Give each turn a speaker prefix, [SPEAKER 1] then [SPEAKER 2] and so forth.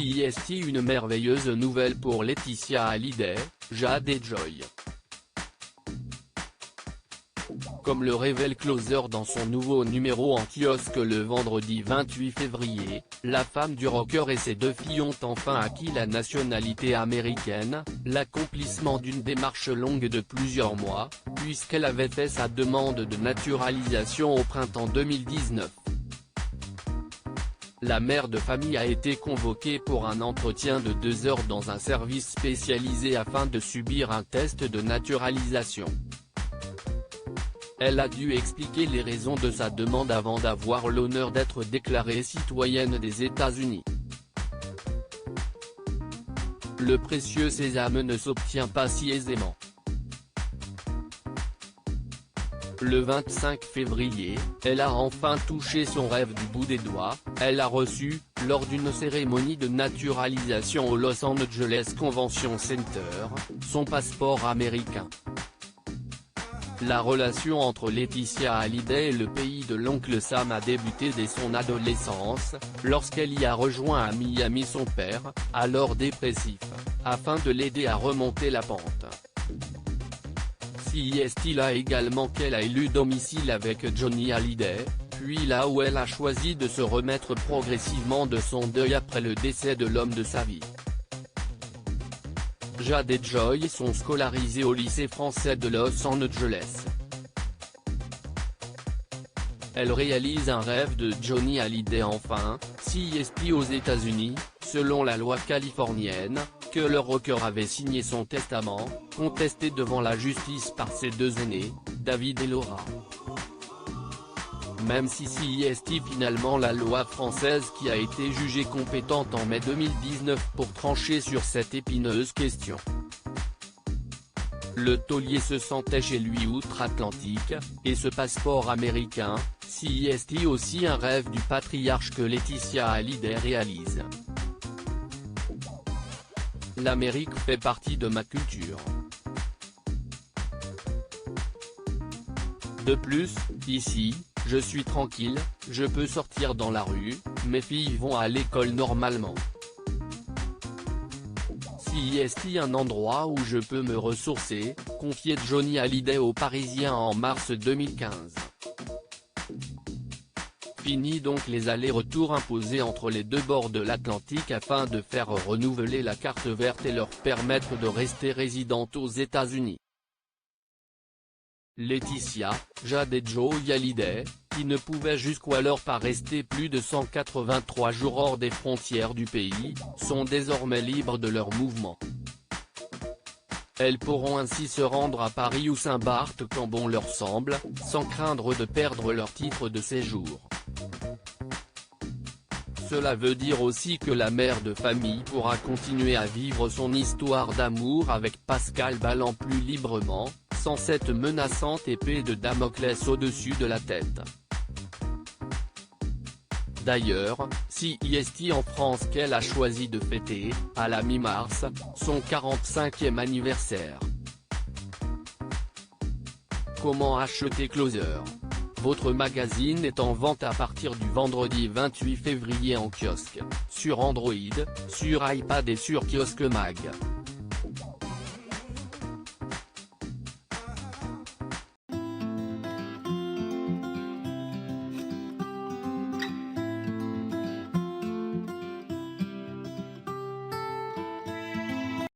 [SPEAKER 1] CEST, une merveilleuse nouvelle pour Laetitia Hallyday, Jade et Joy. Comme le révèle Closer dans son nouveau numéro en kiosque le vendredi 28 février, la femme du rocker et ses 2 filles ont enfin acquis la nationalité américaine, l'accomplissement d'une démarche longue de plusieurs mois, puisqu'elle avait fait sa demande de naturalisation au printemps 2019. La mère de famille a été convoquée pour un entretien de 2 heures dans un service spécialisé afin de subir un test de naturalisation. Elle a dû expliquer les raisons de sa demande avant d'avoir l'honneur d'être déclarée citoyenne des États-Unis. Le précieux sésame ne s'obtient pas si aisément. Le 25 février, elle a enfin touché son rêve du bout des doigts, elle a reçu, lors d'une cérémonie de naturalisation au Los Angeles Convention Center, son passeport américain. La relation entre Laetitia Hallyday et le pays de l'oncle Sam a débuté dès son adolescence, lorsqu'elle y a rejoint à Miami son père, alors dépressif, afin de l'aider à remonter la pente. CEST a également qu'elle a élu domicile avec Johnny Hallyday, puis là où elle a choisi de se remettre progressivement de son deuil après le décès de l'homme de sa vie. Jade et Joy sont scolarisés au lycée français de Los Angeles. Elle réalise un rêve de Johnny Hallyday enfin, CEST aux États-Unis, selon la loi californienne, que le rocker avait signé son testament, contesté devant la justice par ses 2 aînés, David et Laura. Même si CEST finalement la loi française qui a été jugée compétente en mai 2019 pour trancher sur cette épineuse question. Le taulier se sentait chez lui outre-Atlantique, et ce passeport américain, CEST aussi un rêve du patriarche que Laetitia Hallyday réalise. L'Amérique fait partie de ma culture. De plus, ici, je suis tranquille, je peux sortir dans la rue, mes filles vont à l'école normalement. CEST un endroit où je peux me ressourcer, confiait Johnny Hallyday aux Parisiens en mars 2015. Fini donc les allers-retours imposés entre les 2 bords de l'Atlantique afin de faire renouveler la carte verte et leur permettre de rester résidentes aux États-Unis. Laetitia, Jade et Joy Hallyday, qui ne pouvaient jusqu'alors pas rester plus de 183 jours hors des frontières du pays, sont désormais libres de leurs mouvements. Elles pourront ainsi se rendre à Paris ou Saint-Barth quand bon leur semble, sans craindre de perdre leur titre de séjour. Cela veut dire aussi que la mère de famille pourra continuer à vivre son histoire d'amour avec Pascal Ballan plus librement, sans cette menaçante épée de Damoclès au-dessus de la tête. D'ailleurs, CEST en France qu'elle a choisi de fêter, à la mi-mars, son 45e anniversaire. Comment acheter Closer ? Votre magazine est en vente à partir du vendredi 28 février en kiosque, sur Android, sur iPad et sur Kiosque Mag.